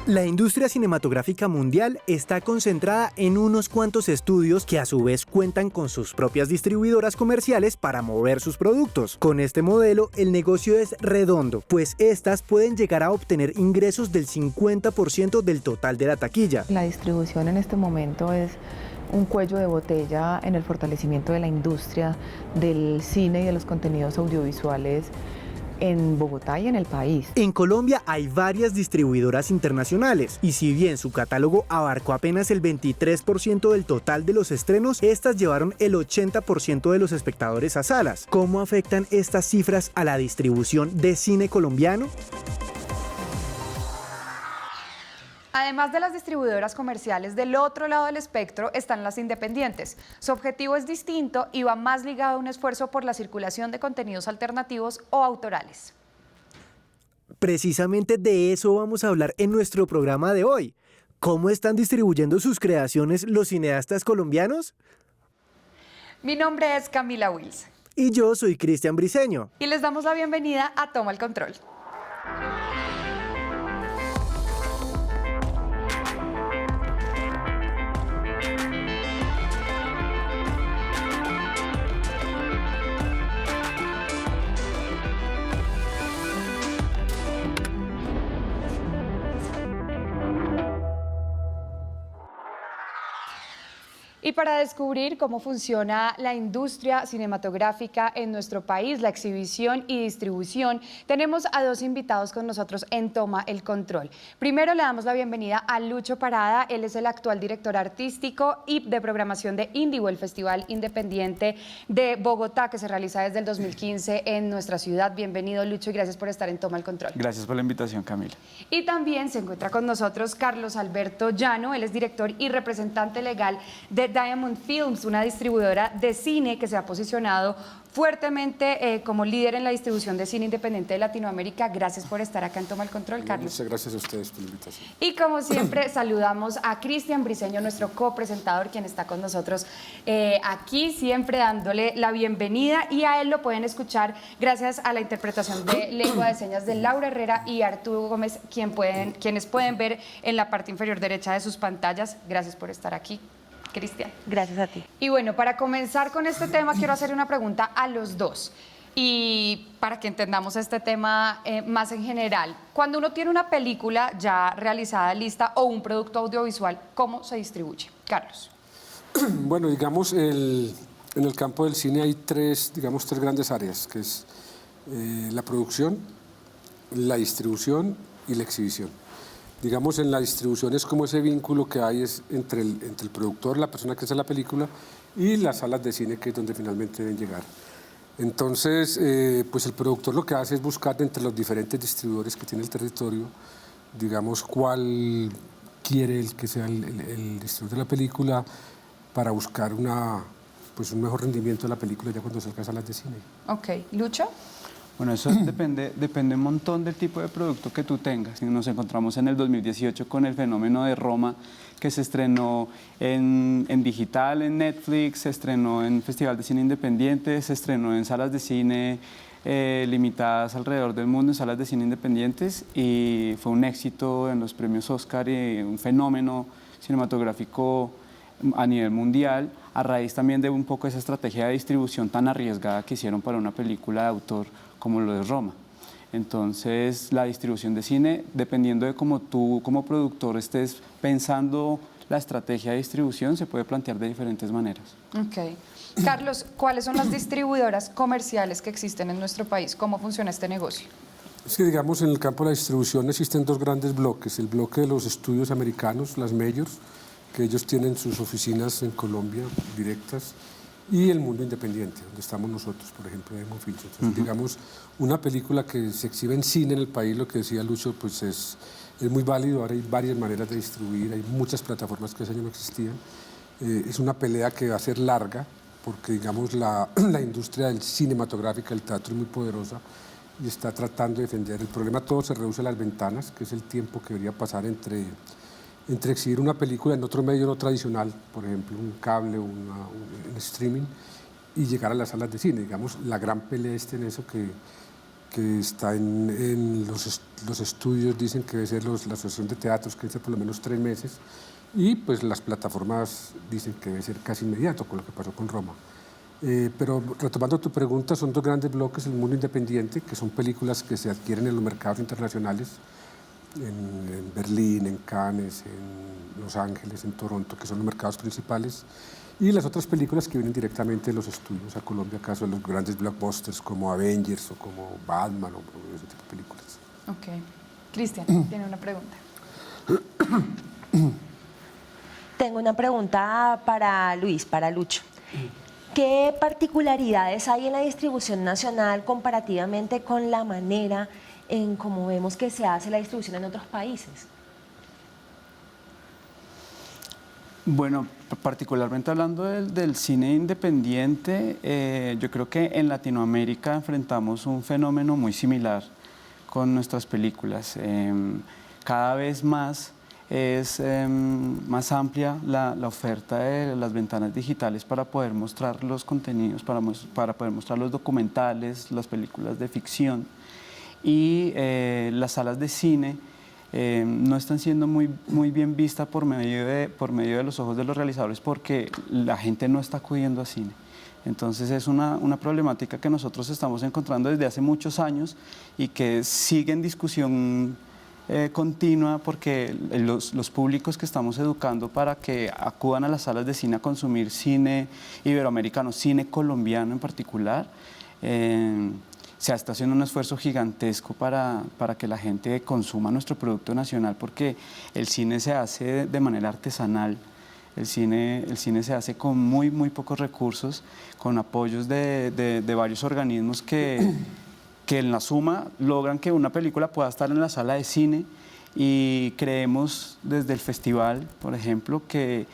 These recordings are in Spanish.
La industria cinematográfica mundial está concentrada en unos cuantos estudios que a su vez cuentan con sus propias distribuidoras comerciales para mover sus productos. Con este modelo, el negocio es redondo, pues estas pueden llegar a obtener ingresos del 50% del total de la taquilla. La distribución en este momento es un cuello de botella en el fortalecimiento de la industria del cine y de los contenidos audiovisuales en Bogotá y en el país. En Colombia hay varias distribuidoras internacionales y si bien su catálogo abarcó apenas el 23% del total de los estrenos, estas llevaron el 80% de los espectadores a salas. ¿Cómo afectan estas cifras a la distribución de cine colombiano? Además de las distribuidoras comerciales, del otro lado del espectro están las independientes. Su objetivo es distinto y va más ligado a un esfuerzo por la circulación de contenidos alternativos o autorales. Precisamente de eso vamos a hablar en nuestro programa de hoy. ¿Cómo están distribuyendo sus creaciones los cineastas colombianos? Mi nombre es Camila Wills. Y yo soy Cristian Briceño. Y les damos la bienvenida a Toma el Control. Y para descubrir cómo funciona la industria cinematográfica en nuestro país, la exhibición y distribución, tenemos a dos invitados con nosotros en Toma el Control. Primero le damos la bienvenida a Lucho Parada, él es el actual director artístico y de programación de Indigo, el Festival Independiente de Bogotá, que se realiza desde el 2015 en nuestra ciudad. Bienvenido, Lucho, y gracias por estar en Toma el Control. Gracias por la invitación, Camila. Y también se encuentra con nosotros Carlos Alberto Llano, él es director y representante legal de Diamond Films, una distribuidora de cine que se ha posicionado fuertemente como líder en la distribución de cine independiente de Latinoamérica. Gracias por estar acá en Toma el Control, Carlos. Muchas gracias a ustedes por la invitación. Y como siempre, saludamos a Cristian Briceño, nuestro copresentador, quien está con nosotros aquí, siempre dándole la bienvenida, y a él lo pueden escuchar gracias a la interpretación de lengua de señas de Laura Herrera y Arturo Gómez, quienes pueden ver en la parte inferior derecha de sus pantallas. Gracias por estar aquí, Cristian. Gracias a ti. Y bueno, para comenzar con este tema, quiero hacer una pregunta a los dos. Y para que entendamos este tema más en general, cuando uno tiene una película ya realizada, lista, o un producto audiovisual, ¿cómo se distribuye? Carlos. Bueno, digamos, en el campo del cine hay tres grandes áreas, que es la producción, la distribución y la exhibición. Digamos, en la distribución es como ese vínculo que hay entre el productor, la persona que hace la película, y las salas de cine, que es donde finalmente deben llegar. Entonces, pues el productor lo que hace es buscar entre los diferentes distribuidores que tiene el territorio, digamos, cuál quiere el que sea el distribuidor de la película para buscar un mejor rendimiento de la película ya cuando salga a salas de cine. Ok. ¿Lucho? Bueno, eso depende un montón del tipo de producto que tú tengas. Nos encontramos en el 2018 con el fenómeno de Roma, que se estrenó en digital, en Netflix, se estrenó en Festival de Cine Independiente, se estrenó en salas de cine limitadas alrededor del mundo, en salas de cine independientes, y fue un éxito en los premios Oscar y un fenómeno cinematográfico a nivel mundial, a raíz también de un poco esa estrategia de distribución tan arriesgada que hicieron para una película de autor como lo es Roma. Entonces, la distribución de cine, dependiendo de cómo tú como productor estés pensando la estrategia de distribución, se puede plantear de diferentes maneras. Ok. Carlos, ¿cuáles son las distribuidoras comerciales que existen en nuestro país? ¿Cómo funciona este negocio? Es que, digamos, en el campo de la distribución existen dos grandes bloques. El bloque de los estudios americanos, las majors, que ellos tienen sus oficinas en Colombia directas, y el mundo independiente, donde estamos nosotros, por ejemplo, de Diamond Films. Entonces, digamos, una película que se exhibe en cine en el país, lo que decía Lucho, pues es muy válido. Ahora hay varias maneras de distribuir, hay muchas plataformas que ese año no existían. Es una pelea que va a ser larga, porque, digamos, la industria del cinematográfica, del teatro, es muy poderosa y está tratando de defender. El problema todo se reduce a las ventanas, que es el tiempo que debería pasar entre exhibir una película en otro medio no tradicional, por ejemplo, un cable o un streaming, y llegar a las salas de cine. Digamos, la gran pelea está en eso, que que está en los estudios, dicen que debe ser la Asociación de Teatros, que debe ser por lo menos 3 meses, y pues las plataformas dicen que debe ser casi inmediato, con lo que pasó con Roma. Pero retomando tu pregunta, son 2 grandes bloques: el mundo independiente, que son películas que se adquieren en los mercados internacionales, en Berlín, en Cannes, en Los Ángeles, en Toronto, que son los mercados principales, y las otras películas que vienen directamente de los estudios a Colombia, acaso de los grandes blockbusters como Avengers o como Batman o ese tipo de películas. Ok. Cristian, tiene una pregunta. Tengo una pregunta para Luis, para Lucho. ¿Qué particularidades hay en la distribución nacional comparativamente con la manera en cómo vemos que se hace la distribución en otros países? Bueno, particularmente hablando del cine independiente, yo creo que en Latinoamérica enfrentamos un fenómeno muy similar con nuestras películas. Cada vez más es más amplia la oferta de las ventanas digitales para poder mostrar los contenidos, para poder mostrar los documentales, las películas de ficción, y las salas de cine no están siendo muy bien vistas por medio de los ojos de los realizadores, porque la gente no está acudiendo a cine. Entonces es una problemática que nosotros estamos encontrando desde hace muchos años y que sigue en discusión continua, porque los públicos que estamos educando para que acudan a las salas de cine a consumir cine iberoamericano, cine colombiano en particular, se está haciendo un esfuerzo gigantesco para que la gente consuma nuestro producto nacional, porque el cine se hace de manera artesanal. El cine se hace con muy pocos recursos, con apoyos de varios organismos que en la suma logran que una película pueda estar en la sala de cine, y creemos desde el festival, por ejemplo, que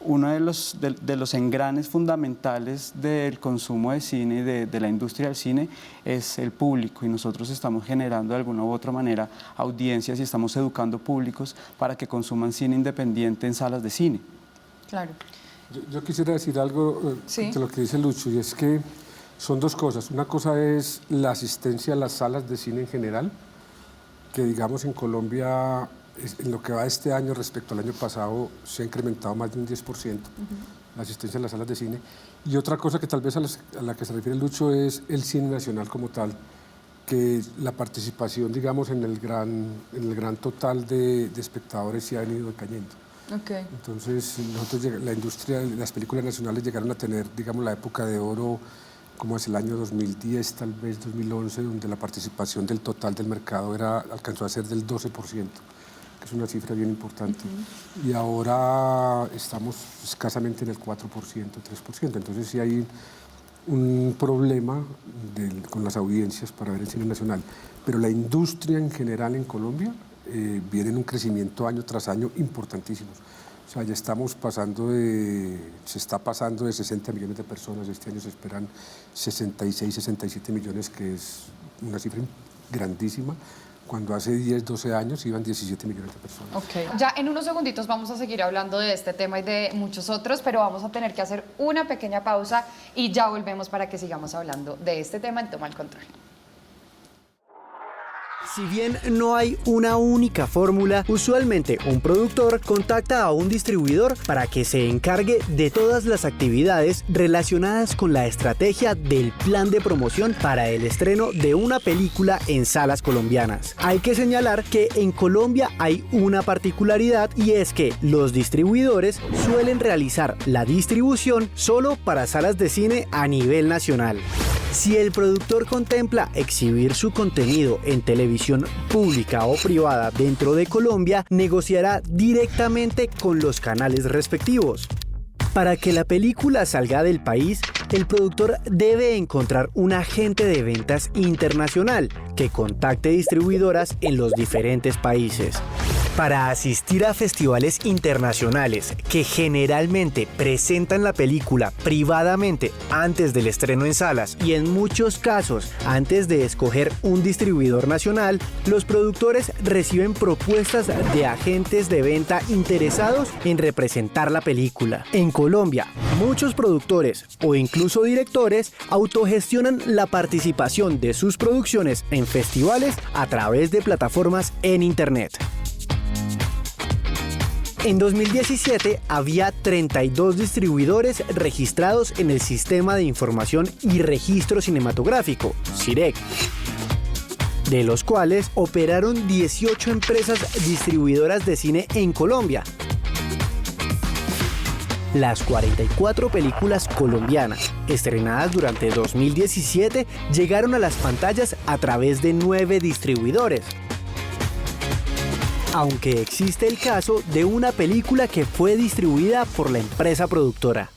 uno de los engranes fundamentales del consumo de cine y de la industria del cine es el público, y nosotros estamos generando de alguna u otra manera audiencias y estamos educando públicos para que consuman cine independiente en salas de cine. Claro. Yo quisiera decir algo de lo que dice Lucho, y es que son 2 cosas. Una cosa es la asistencia a las salas de cine en general, que digamos en Colombia, en lo que va este año respecto al año pasado, se ha incrementado más de un 10%, la asistencia a las salas de cine. Y otra cosa que tal vez a la que se refiere Lucho es el cine nacional como tal, que la participación, digamos, en el gran total de espectadores se ha venido decayendo. Okay. Entonces, la industria, las películas nacionales llegaron a tener, digamos, la época de oro como es el año 2010, tal vez 2011, donde la participación del total del mercado alcanzó a ser del 12%, que es una cifra bien importante. Y ahora estamos escasamente en el 4%, 3%. Entonces sí hay un problema con las audiencias para ver el cine nacional. Pero la industria en general en Colombia viene en un crecimiento año tras año importantísimo. O sea, ya estamos se está pasando de 60 millones de personas, este año se esperan 66, 67 millones, que es una cifra grandísima, cuando hace 10, 12 años iban 17 millones de personas. Okay. Ya en unos segunditos vamos a seguir hablando de este tema y de muchos otros, pero vamos a tener que hacer una pequeña pausa y ya volvemos para que sigamos hablando de este tema en Toma el Control. Si bien no hay una única fórmula, usualmente un productor contacta a un distribuidor para que se encargue de todas las actividades relacionadas con la estrategia del plan de promoción para el estreno de una película en salas colombianas. Hay que señalar que en Colombia hay una particularidad, y es que los distribuidores suelen realizar la distribución solo para salas de cine a nivel nacional. Si el productor contempla exhibir su contenido en televisión pública o privada dentro de Colombia, negociará directamente con los canales respectivos. Para que la película salga del país, el productor debe encontrar un agente de ventas internacional que contacte distribuidoras en los diferentes países. Para asistir a festivales internacionales que generalmente presentan la película privadamente antes del estreno en salas y en muchos casos antes de escoger un distribuidor nacional, los productores reciben propuestas de agentes de venta interesados en representar la película. En Colombia, muchos productores o incluso directores autogestionan la participación de sus producciones en festivales a través de plataformas en Internet. En 2017 había 32 distribuidores registrados en el Sistema de Información y Registro Cinematográfico, SIREC, de los cuales operaron 18 empresas distribuidoras de cine en Colombia. Las 44 películas colombianas estrenadas durante 2017 llegaron a las pantallas a través de 9 distribuidores. Aunque existe el caso de una película que fue distribuida por la empresa productora.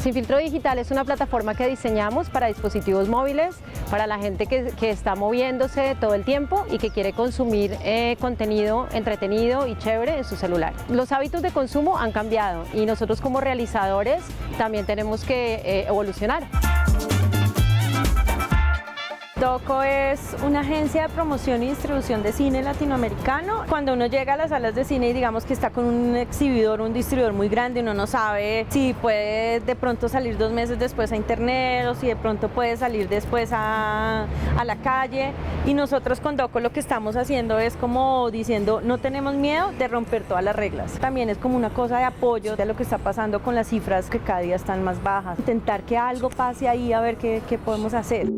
Sin Filtro Digital es una plataforma que diseñamos para dispositivos móviles, para la gente que está moviéndose todo el tiempo y que quiere consumir contenido entretenido y chévere en su celular. Los hábitos de consumo han cambiado y nosotros como realizadores también tenemos que evolucionar. DOCO es una agencia de promoción y distribución de cine latinoamericano. Cuando uno llega a las salas de cine y digamos que está con un exhibidor, un distribuidor muy grande, uno no sabe si puede de pronto salir 2 meses después a internet o si de pronto puede salir después a la calle. Y nosotros con DOCO lo que estamos haciendo es como diciendo, no tenemos miedo de romper todas las reglas. También es como una cosa de apoyo de lo que está pasando con las cifras que cada día están más bajas. Intentar que algo pase ahí a ver qué podemos hacer.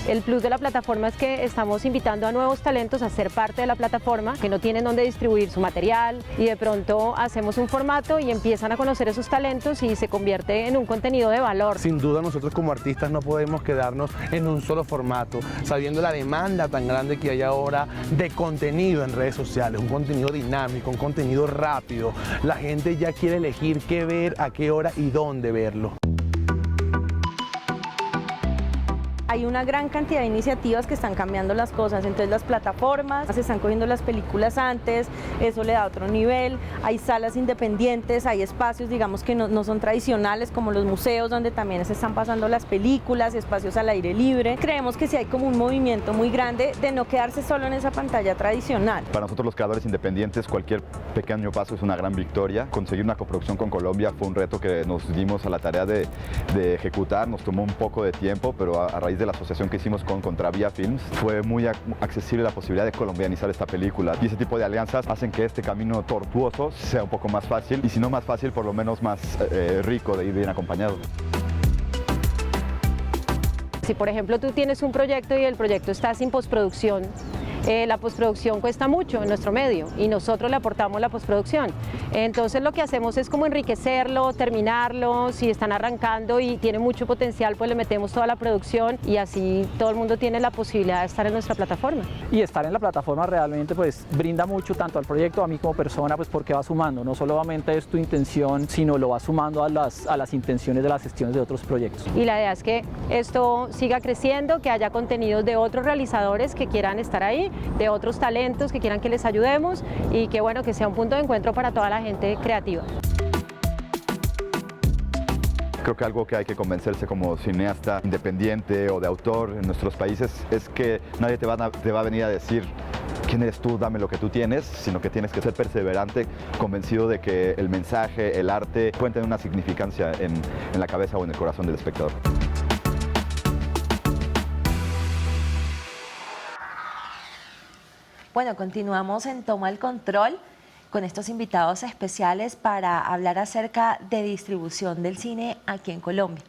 El plus de la plataforma es que estamos invitando a nuevos talentos a ser parte de la plataforma, que no tienen dónde distribuir su material y de pronto hacemos un formato y empiezan a conocer esos talentos y se convierte en un contenido de valor. Sin duda nosotros como artistas no podemos quedarnos en un solo formato, sabiendo la demanda tan grande que hay ahora de contenido en redes sociales, un contenido dinámico, un contenido rápido. La gente ya quiere elegir qué ver, a qué hora y dónde verlo. Hay una gran cantidad de iniciativas que están cambiando las cosas, entonces las plataformas se están cogiendo las películas antes, eso le da otro nivel, hay salas independientes, hay espacios digamos que no son tradicionales como los museos donde también se están pasando las películas, espacios al aire libre. Creemos que sí hay como un movimiento muy grande de no quedarse solo en esa pantalla tradicional. Para nosotros los creadores independientes cualquier pequeño paso es una gran victoria. Conseguir una coproducción con Colombia fue un reto que nos dimos a la tarea de ejecutar, nos tomó un poco de tiempo, pero a raíz de la asociación que hicimos con Contravía Films, fue muy accesible la posibilidad de colombianizar esta película. Y ese tipo de alianzas hacen que este camino tortuoso sea un poco más fácil, y si no más fácil, por lo menos más rico de ir bien acompañado. Si por ejemplo tú tienes un proyecto y el proyecto está sin postproducción, la postproducción cuesta mucho en nuestro medio y nosotros le aportamos la postproducción. Entonces lo que hacemos es como enriquecerlo, terminarlo, si están arrancando y tiene mucho potencial pues le metemos toda la producción y así todo el mundo tiene la posibilidad de estar en nuestra plataforma. Y estar en la plataforma realmente pues brinda mucho tanto al proyecto, a mí como persona, pues porque va sumando, no solamente es tu intención, sino lo va sumando a las intenciones de las gestiones de otros proyectos. Y la idea es que esto siga creciendo, que haya contenidos de otros realizadores que quieran estar ahí, de otros talentos que quieran que les ayudemos y que bueno, que sea un punto de encuentro para toda la gente creativa. Creo que algo que hay que convencerse como cineasta independiente o de autor en nuestros países es que nadie te va a venir a decir quién eres tú, dame lo que tú tienes, sino que tienes que ser perseverante, convencido de que el mensaje, el arte pueden tener una significancia en la cabeza o en el corazón del espectador. Bueno, continuamos en Toma el Control con estos invitados especiales para hablar acerca de distribución del cine aquí en Colombia.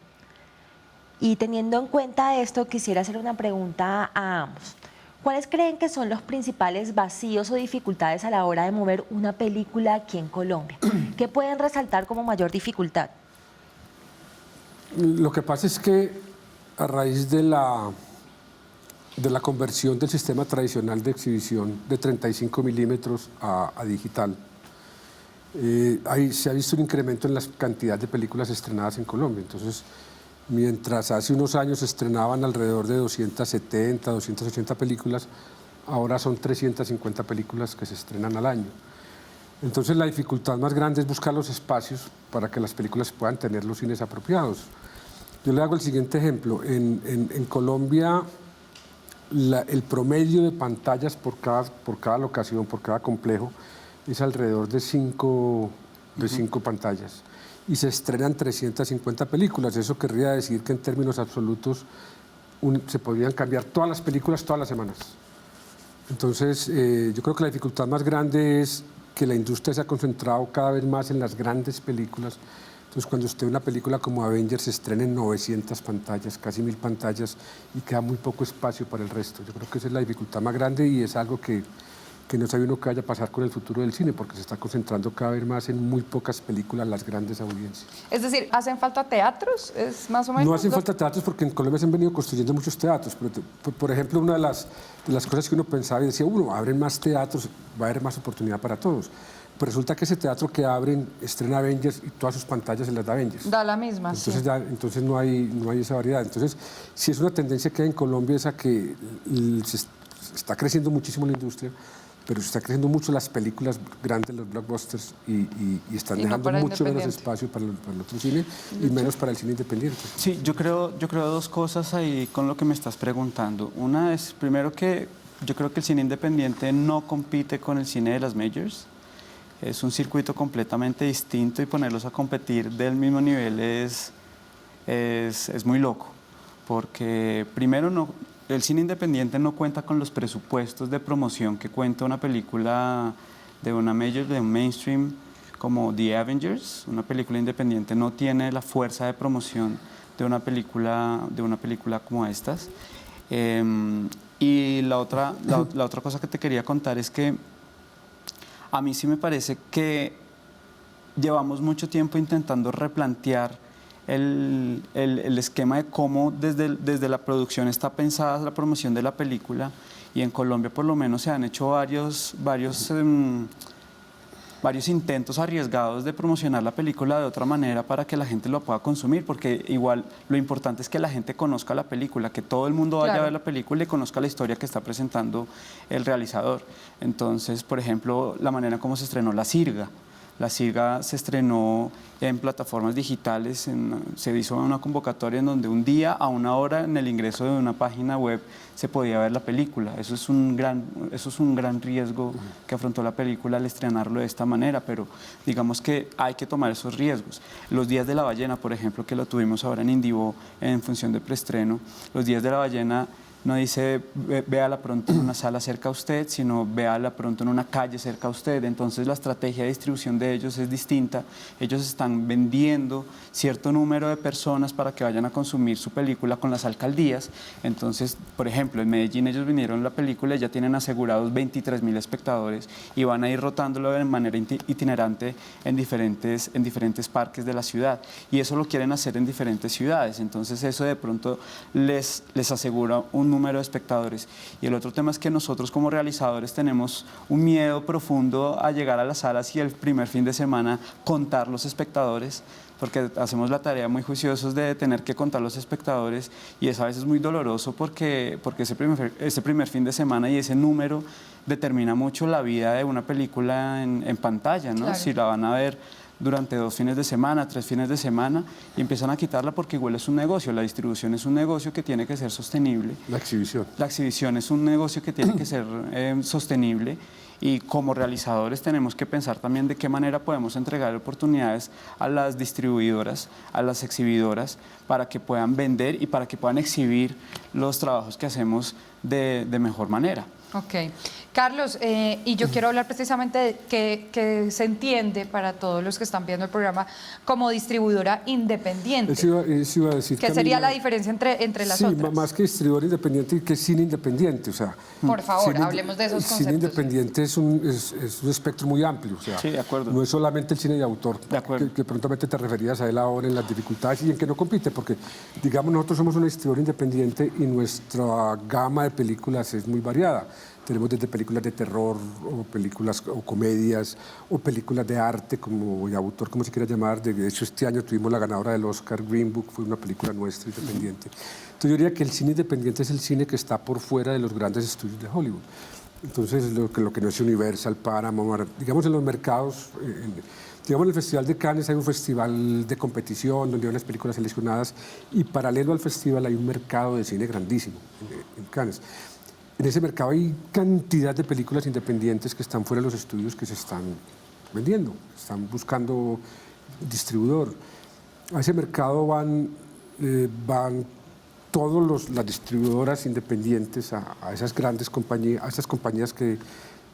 Y teniendo en cuenta esto, quisiera hacer una pregunta a ambos. ¿Cuáles creen que son los principales vacíos o dificultades a la hora de mover una película aquí en Colombia? ¿Qué pueden resaltar como mayor dificultad? Lo que pasa es que a raíz de la conversión del sistema tradicional de exhibición de 35 milímetros a digital, se ha visto un incremento en la cantidad de películas estrenadas en Colombia. Entonces, Mientras hace unos años se estrenaban alrededor de 270, 280 películas, ahora son 350 películas que se estrenan al año. Entonces la dificultad más grande es buscar los espacios para que las películas puedan tener los cines apropiados. Yo le hago el siguiente ejemplo. En Colombia, el promedio de pantallas por cada locación, por cada complejo, es alrededor de 5 pantallas. Y se estrenan 350 películas. Eso querría decir que en términos absolutos se podrían cambiar todas las películas todas las semanas. Entonces, yo creo que la dificultad más grande es que la industria se ha concentrado cada vez más en las grandes películas. Entonces, cuando usted ve una película como Avengers, se estrena en 900 pantallas, casi 1000 pantallas, y queda muy poco espacio para el resto. Yo creo que esa es la dificultad más grande y es algo que no sabe uno qué vaya a pasar con el futuro del cine, porque se está concentrando cada vez más en muy pocas películas las grandes audiencias. Es decir, ¿hacen falta teatros? ¿Es más o menos? No hacen falta teatros porque en Colombia se han venido construyendo muchos teatros, pero por ejemplo, una de las cosas que uno pensaba y decía, abren más teatros, va a haber más oportunidad para todos. Pero resulta que ese teatro que abren estrena Avengers y todas sus pantallas se las da Avengers. Da la misma, entonces, sí. Entonces no hay esa variedad. Entonces, si es una tendencia que hay en Colombia, es a que se está creciendo muchísimo la industria, pero se está creciendo mucho las películas grandes, los blockbusters, y están dejando mucho menos espacio para el otro cine y menos para el cine independiente. Sí, yo creo dos cosas ahí con lo que me estás preguntando. Una es, primero, que yo creo que el cine independiente no compite con el cine de las majors. Es un circuito completamente distinto y ponerlos a competir del mismo nivel es muy loco, porque primero el cine independiente no cuenta con los presupuestos de promoción que cuenta una película de una major, de un mainstream como The Avengers. Una película independiente no tiene la fuerza de promoción de una película como estas. Y la otra cosa que te quería contar es que a mí sí me parece que llevamos mucho tiempo intentando replantear el esquema de cómo desde la producción está pensada la promoción de la película, y en Colombia por lo menos se han hecho varios intentos arriesgados de promocionar la película de otra manera para que la gente lo pueda consumir, porque igual lo importante es que la gente conozca la película, que todo el mundo vaya a ver la película y conozca la historia que está presentando el realizador. Entonces, por ejemplo, la manera como se estrenó La Sirga. La Sirga se estrenó en plataformas digitales, se hizo una convocatoria en donde un día a una hora en el ingreso de una página web se podía ver la película. Eso es un gran riesgo que afrontó la película al estrenarlo de esta manera, pero digamos que hay que tomar esos riesgos. Los Días de la Ballena, por ejemplo, que lo tuvimos ahora en Indivo en función de preestreno, Los Días de la Ballena no dice véala pronto en una sala cerca a usted, sino véala pronto en una calle cerca a usted. Entonces la estrategia de distribución de ellos es distinta. Ellos están vendiendo cierto número de personas para que vayan a consumir su película con las alcaldías. Entonces, por ejemplo, en Medellín ellos vinieron la película y ya tienen asegurados 23.000 espectadores y van a ir rotándolo de manera itinerante en diferentes parques de la ciudad. Y eso lo quieren hacer en diferentes ciudades. Entonces eso de pronto les asegura un número de espectadores. Y el otro tema es que nosotros como realizadores tenemos un miedo profundo a llegar a las salas y el primer fin de semana contar los espectadores, porque hacemos la tarea muy juiciosos de tener que contar los espectadores, y es a veces muy doloroso porque ese primer fin de semana y ese número determina mucho la vida de una película en pantalla, ¿no? Claro. Si la van a ver durante 2 fines de semana, 3 fines de semana, y empiezan a quitarla porque igual es un negocio. La distribución es un negocio que tiene que ser sostenible. La exhibición. La exhibición es un negocio que tiene que ser sostenible, y como realizadores tenemos que pensar también de qué manera podemos entregar oportunidades a las distribuidoras, a las exhibidoras, para que puedan vender y para que puedan exhibir los trabajos que hacemos de mejor manera. Ok. Carlos, y yo quiero hablar precisamente de que se entiende para todos los que están viendo el programa como distribuidora independiente. Eso iba a decir, ¿Qué sería la diferencia entre las otras? Sí, más que distribuidor independiente y que cine independiente. O sea, por favor, hablemos de esos conceptos. Cine independiente es un espectro muy amplio. O sea, sí, de acuerdo. No es solamente el cine de autor, de acuerdo, que prontamente te referías a él ahora en las dificultades y en que no compite, porque digamos nosotros somos una distribuidora independiente y nuestra gama de películas es muy variada. Tenemos desde películas de terror o películas o comedias o películas de arte como de autor, como se quiera llamar. De hecho, este año tuvimos la ganadora del Oscar, Green Book, fue una película nuestra independiente. Entonces yo diría que el cine independiente es el cine que está por fuera de los grandes estudios de Hollywood. Entonces lo que no es Universal, Paramount, digamos en los mercados, digamos en el Festival de Cannes hay un festival de competición donde hay unas películas seleccionadas y paralelo al festival hay un mercado de cine grandísimo en Cannes. En ese mercado hay cantidad de películas independientes que están fuera de los estudios que se están vendiendo, están buscando distribuidor. A ese mercado van todas las distribuidoras independientes a esas grandes compañías, a esas compañías de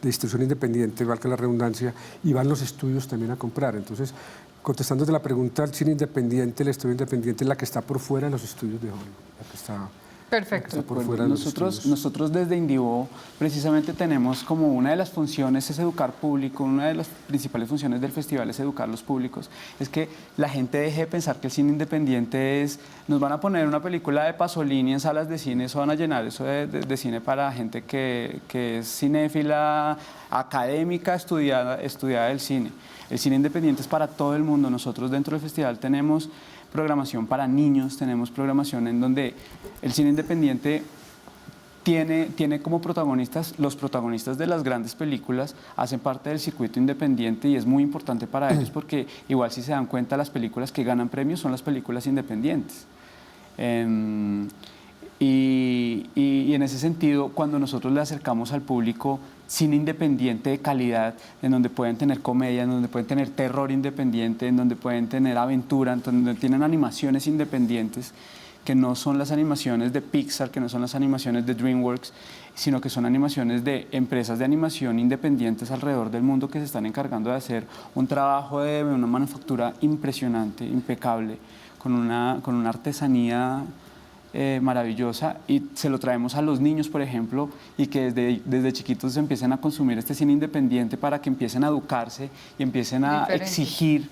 distribución independiente, valga la redundancia, y van los estudios también a comprar. Entonces, contestando la pregunta, el cine independiente, el estudio independiente es la que está por fuera de los estudios de Hollywood, la que está... Perfecto. Bueno, nosotros desde Indivo precisamente tenemos como una de las funciones es educar público, una de las principales funciones del festival es educar los públicos, es que la gente deje de pensar que el cine independiente es, nos van a poner una película de Pasolini en salas de cine, eso van a llenar eso de cine para gente que es cinéfila, académica, estudiada del cine. El cine independiente es para todo el mundo. Nosotros dentro del festival tenemos programación para niños, tenemos programación en donde el cine independiente tiene como protagonistas, los protagonistas de las grandes películas hacen parte del circuito independiente y es muy importante para ellos porque igual si se dan cuenta las películas que ganan premios son las películas independientes. Y en ese sentido, cuando nosotros le acercamos al público cine independiente de calidad, en donde pueden tener comedia, en donde pueden tener terror independiente, en donde pueden tener aventura, en donde tienen animaciones independientes, que no son las animaciones de Pixar, que no son las animaciones de DreamWorks, sino que son animaciones de empresas de animación independientes alrededor del mundo que se están encargando de hacer un trabajo de una manufactura impresionante, impecable, con una artesanía maravillosa y se lo traemos a los niños, por ejemplo, y que desde chiquitos empiecen a consumir este cine independiente para que empiecen a educarse y empiecen a exigir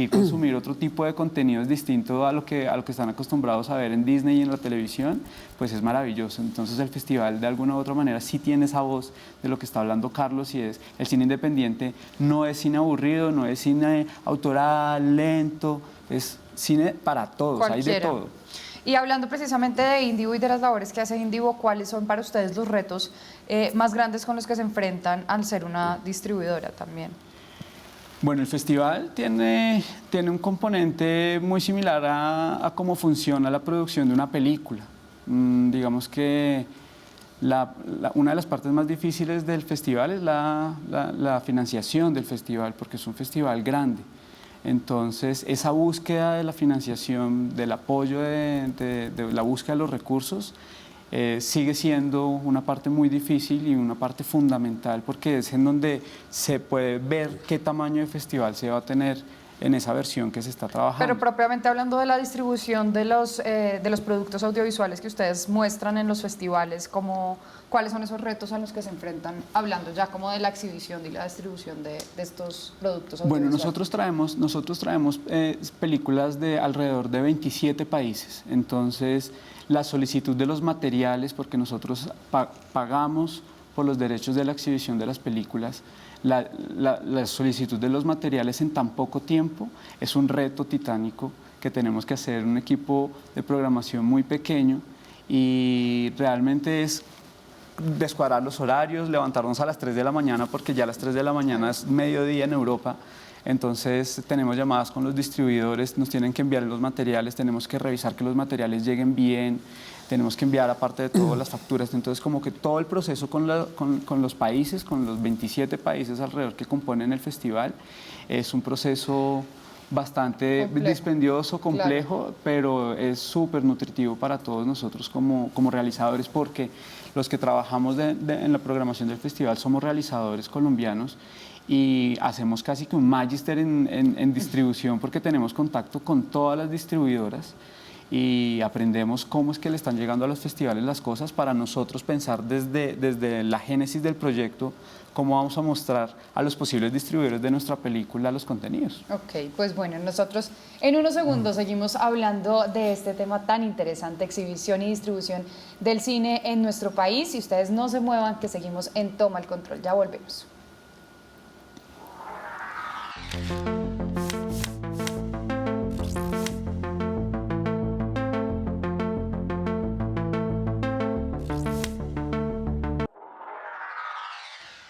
consumir otro tipo de contenidos distinto a lo que están acostumbrados a ver en Disney y en la televisión, pues es maravilloso. Entonces el festival de alguna u otra manera sí tiene esa voz de lo que está hablando Carlos y es el cine independiente no es cine aburrido, no es cine autoral, lento, es cine para todos, Cualquiera. Hay de todo. Y hablando precisamente de Indivo y de las labores que hace Indivo, ¿cuáles son para ustedes los retos más grandes con los que se enfrentan al ser una distribuidora también? Bueno, el festival tiene un componente muy similar a cómo funciona la producción de una película. Digamos que una de las partes más difíciles del festival es la financiación del festival, porque es un festival grande. Entonces, esa búsqueda de la financiación, del apoyo, de la búsqueda de los recursos, sigue siendo una parte muy difícil y una parte fundamental porque es en donde se puede ver qué tamaño de festival se va a tener en esa versión que se está trabajando. Pero propiamente hablando de la distribución de los productos audiovisuales que ustedes muestran en los festivales, ¿cuáles son esos retos a los que se enfrentan, hablando ya como de la exhibición y la distribución de estos productos audiovisuales? Bueno, nosotros traemos películas de alrededor de 27 países, entonces la solicitud de los materiales, porque nosotros pagamos por los derechos de la exhibición de las películas, la solicitud de los materiales en tan poco tiempo es un reto titánico que tenemos que hacer un equipo de programación muy pequeño y realmente es descuadrar los horarios, levantarnos a las 3 de la mañana porque ya a las 3 de la mañana es mediodía en Europa. Entonces tenemos llamadas con los distribuidores, nos tienen que enviar los materiales, tenemos que revisar que los materiales lleguen bien, tenemos que enviar aparte de todo las facturas. Entonces como que todo el proceso con los países, con los 27 países alrededor que componen el festival, es un proceso bastante dispendioso, complejo, claro, pero es súper nutritivo para todos nosotros como realizadores porque los que trabajamos en la programación del festival somos realizadores colombianos y hacemos casi que un magíster en distribución porque tenemos contacto con todas las distribuidoras y aprendemos cómo es que le están llegando a los festivales las cosas para nosotros pensar desde la génesis del proyecto cómo vamos a mostrar a los posibles distribuidores de nuestra película los contenidos. Ok, pues bueno, nosotros en unos segundos seguimos hablando de este tema tan interesante, exhibición y distribución del cine en nuestro país. Y ustedes no se muevan, que seguimos en Toma el Control. Ya volvemos.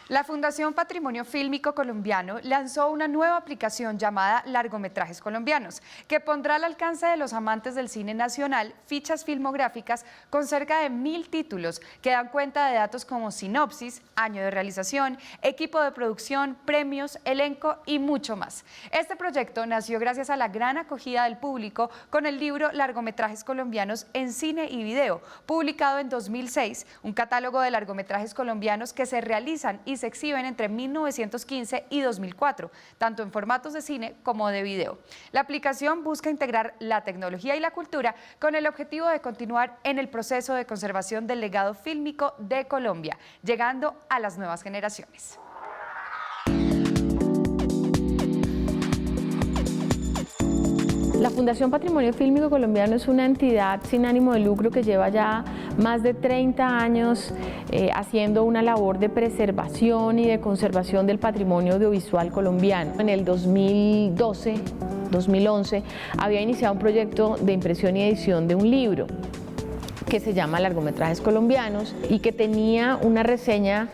La Fundación Patrimonio Fílmico Colombiano lanzó una nueva aplicación llamada Largometrajes Colombianos, que pondrá al alcance de los amantes del cine nacional fichas filmográficas con cerca de 1000 títulos que dan cuenta de datos como sinopsis, año de realización, equipo de producción, premios, elenco y mucho más. Este proyecto nació gracias a la gran acogida del público con el libro Largometrajes Colombianos en Cine y Video, publicado en 2006, un catálogo de largometrajes colombianos que se realizan y se exhiben entre 1915 y 2004, tanto en formatos de cine como de video. La aplicación busca integrar la tecnología y la cultura con el objetivo de continuar en el proceso de conservación del legado fílmico de Colombia, llegando a las nuevas generaciones. La Fundación Patrimonio Fílmico Colombiano es una entidad sin ánimo de lucro que lleva ya más de 30 años haciendo una labor de preservación y de conservación del patrimonio audiovisual colombiano. En el 2011 había iniciado un proyecto de impresión y edición de un libro que se llama Largometrajes Colombianos y que tenía una reseña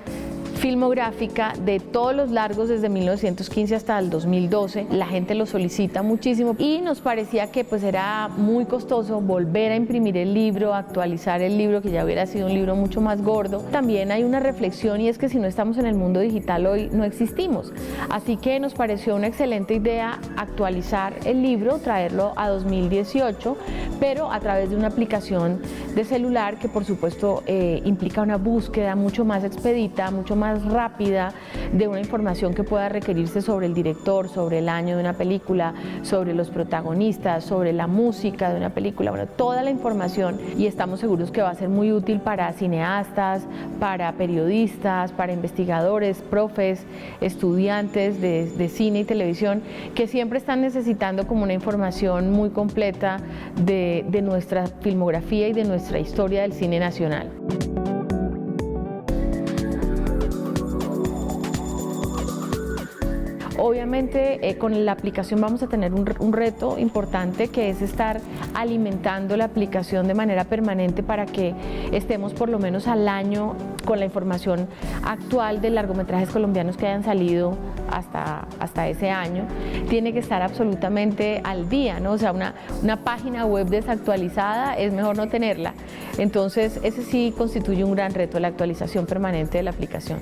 filmográfica de todos los largos desde 1915 hasta el 2012. La gente lo solicita muchísimo y nos parecía que pues era muy costoso volver a imprimir el libro, actualizar el libro, que ya hubiera sido un libro mucho más gordo. También hay una reflexión y es que si no estamos en el mundo digital hoy no existimos. Así que nos pareció una excelente idea actualizar el libro, traerlo a 2018, pero a través de una aplicación de celular que por supuesto implica una búsqueda mucho más expedita, mucho más rápida de una información que pueda requerirse sobre el director, sobre el año de una película, sobre los protagonistas, sobre la música de una película, bueno, toda la información, y estamos seguros que va a ser muy útil para cineastas, para periodistas, para investigadores, profes, estudiantes de cine y televisión, que siempre están necesitando como una información muy completa de nuestra filmografía y de nuestra historia del cine nacional. Obviamente con la aplicación vamos a tener un reto importante, que es estar alimentando la aplicación de manera permanente para que estemos por lo menos al año con la información actual de largometrajes colombianos que hayan salido hasta ese año. Tiene que estar absolutamente al día, ¿no? O sea, una página web desactualizada es mejor no tenerla. Entonces ese sí constituye un gran reto, la actualización permanente de la aplicación.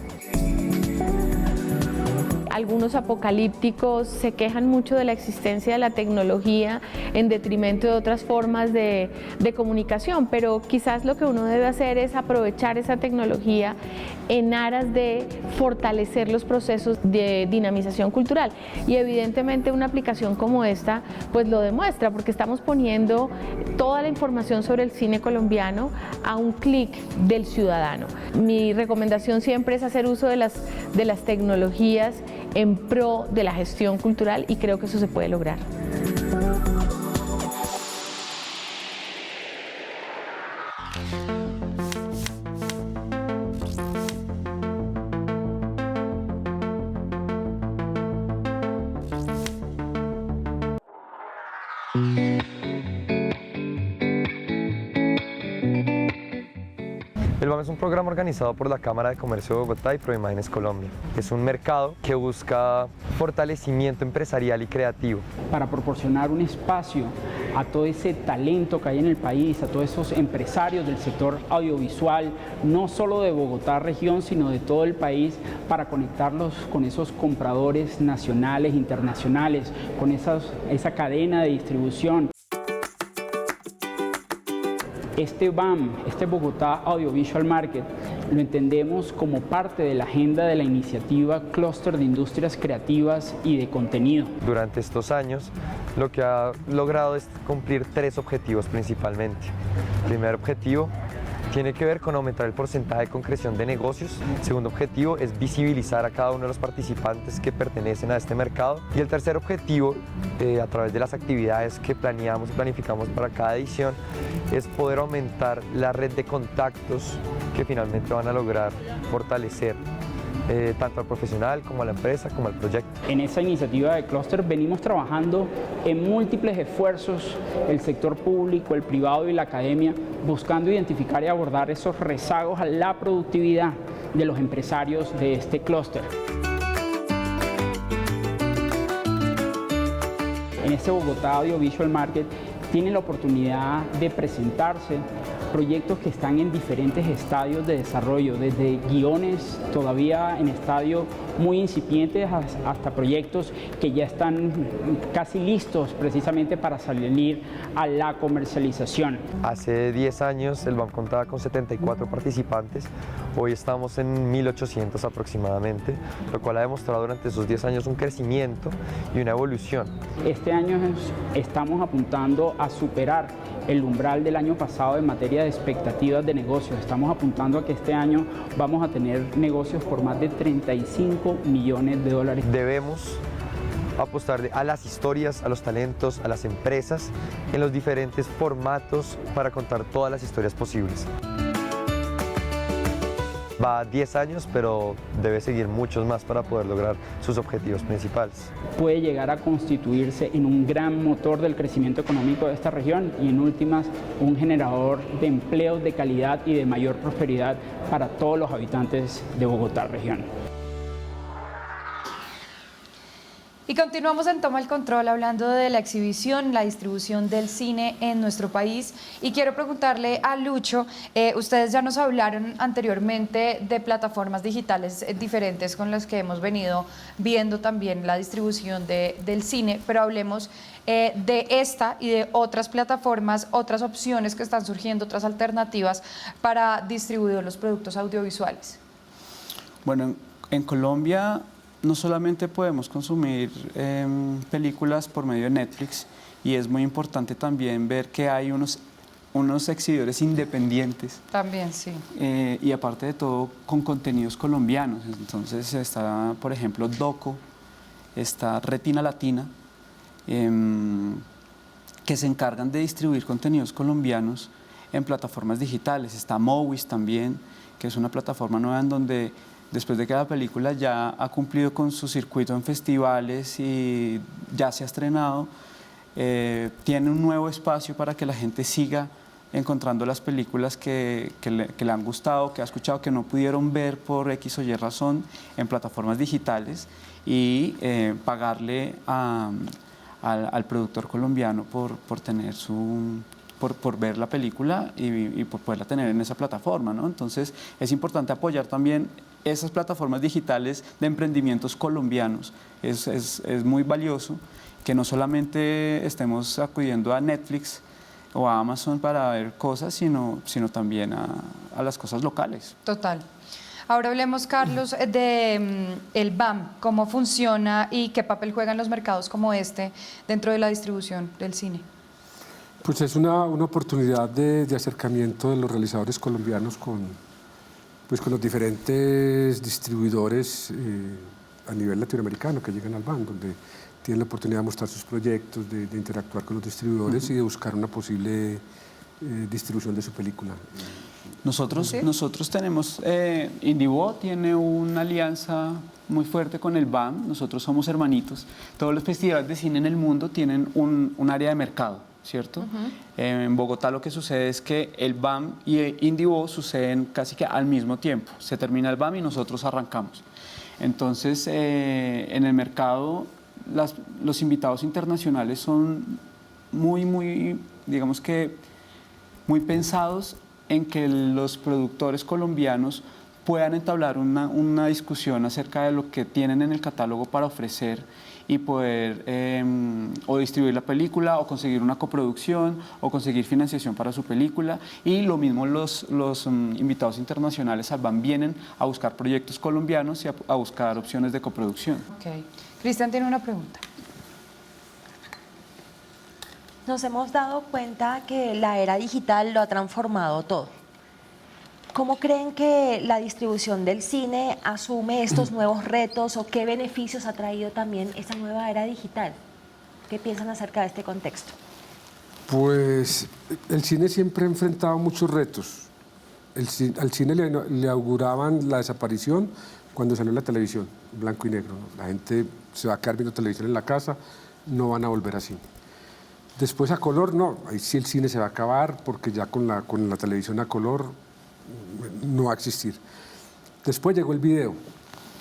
Algunos apocalípticos se quejan mucho de la existencia de la tecnología en detrimento de otras formas de comunicación, pero quizás lo que uno debe hacer es aprovechar esa tecnología en aras de fortalecer los procesos de dinamización cultural. Y evidentemente una aplicación como esta pues lo demuestra, porque estamos poniendo toda la información sobre el cine colombiano a un clic del ciudadano. Mi recomendación siempre es hacer uso de las tecnologías en pro de la gestión cultural, y creo que eso se puede lograr. El BAM es un programa organizado por la Cámara de Comercio de Bogotá y Proimágenes Colombia. Es un mercado que busca fortalecimiento empresarial y creativo. Para proporcionar un espacio a todo ese talento que hay en el país, a todos esos empresarios del sector audiovisual, no solo de Bogotá región, sino de todo el país, para conectarlos con esos compradores nacionales, internacionales, con esa cadena de distribución. Este BAM, este Bogotá Audiovisual Market, lo entendemos como parte de la agenda de la iniciativa Clúster de Industrias Creativas y de Contenido. Durante estos años, lo que ha logrado es cumplir 3 objetivos principalmente. El primer objetivo tiene que ver con aumentar el porcentaje de concreción de negocios. El segundo objetivo es visibilizar a cada uno de los participantes que pertenecen a este mercado. Y el tercer objetivo, a través de las actividades que planeamos y planificamos para cada edición, es poder aumentar la red de contactos que finalmente van a lograr fortalecer tanto al profesional como a la empresa como al proyecto. En esa iniciativa de Clúster venimos trabajando en múltiples esfuerzos, el sector público, el privado y la academia, buscando identificar y abordar esos rezagos a la productividad de los empresarios de este clúster. En este Bogotá Audiovisual Market tienen la oportunidad de presentarse proyectos que están en diferentes estadios de desarrollo, desde guiones todavía en estadio muy incipientes hasta proyectos que ya están casi listos precisamente para salir a la comercialización. Hace 10 años el BAM contaba con 74 participantes, hoy estamos en 1800 aproximadamente, lo cual ha demostrado durante esos 10 años un crecimiento y una evolución. Este año estamos apuntando a superar el umbral del año pasado en materia de expectativas de negocios. Estamos apuntando a que este año vamos a tener negocios por más de 35 millones de dólares. Debemos apostarle a las historias, a los talentos, a las empresas, en los diferentes formatos para contar todas las historias posibles. Va 10 años, pero debe seguir muchos más para poder lograr sus objetivos principales. Puede llegar a constituirse en un gran motor del crecimiento económico de esta región y en últimas un generador de empleos de calidad y de mayor prosperidad para todos los habitantes de Bogotá región. Y continuamos en Toma el Control hablando de la exhibición, la distribución del cine en nuestro país. Y quiero preguntarle a Lucho, ustedes ya nos hablaron anteriormente de plataformas digitales diferentes con las que hemos venido viendo también la distribución del cine, pero hablemos de esta y de otras plataformas, otras opciones que están surgiendo, otras alternativas para distribuir los productos audiovisuales. Bueno, en Colombia no solamente podemos consumir películas por medio de Netflix, y es muy importante también ver que hay unos exhibidores independientes. También, sí. Y aparte de todo, con contenidos colombianos. Entonces está, por ejemplo, Doco, está Retina Latina, que se encargan de distribuir contenidos colombianos en plataformas digitales. Está Movies también, que es una plataforma nueva en donde después de que la película ya ha cumplido con su circuito en festivales y ya se ha estrenado, tiene un nuevo espacio para que la gente siga encontrando las películas que le han gustado, que ha escuchado, que no pudieron ver por X o Y razón en plataformas digitales, y pagarle al productor colombiano por tener por ver la película y por poderla tener en esa plataforma, ¿no? Entonces es importante apoyar también esas plataformas digitales de emprendimientos colombianos. Es muy valioso que no solamente estemos acudiendo a Netflix o a Amazon para ver cosas, sino también a las cosas locales. Total. Ahora hablemos, Carlos, de el BAM, cómo funciona y qué papel juegan los mercados como este dentro de la distribución del cine. Pues es una oportunidad de acercamiento de los realizadores colombianos con los diferentes distribuidores a nivel latinoamericano que llegan al BAM, donde tienen la oportunidad de mostrar sus proyectos, de interactuar con los distribuidores y de buscar una posible distribución de su película. Nosotros tenemos, Indivo tiene una alianza muy fuerte con el BAM, nosotros somos hermanitos. Todos los festivales de cine en el mundo tienen un área de mercado, ¿cierto? En Bogotá lo que sucede es que el BAM y Indivo suceden casi que al mismo tiempo. Se termina el BAM y nosotros arrancamos. Entonces, en el mercado, los invitados internacionales son digamos que, muy pensados en que los productores colombianos puedan entablar una discusión acerca de lo que tienen en el catálogo para ofrecer y poder o distribuir la película o conseguir una coproducción o conseguir financiación para su película. Y lo mismo los invitados internacionales vienen a buscar proyectos colombianos y a buscar opciones de coproducción. Ok. Cristian tiene una pregunta. Nos hemos dado cuenta que la era digital lo ha transformado todo. ¿Cómo creen que la distribución del cine asume estos nuevos retos o qué beneficios ha traído también esta nueva era digital? ¿Qué piensan acerca de este contexto? Pues el cine siempre ha enfrentado muchos retos. Al cine le auguraban la desaparición cuando salió la televisión, blanco y negro, ¿no? La gente se va a quedar viendo televisión en la casa, no van a volver a cine. Después a color, no, ahí sí el cine se va a acabar porque ya con la televisión a color no va a existir. Después llegó el video,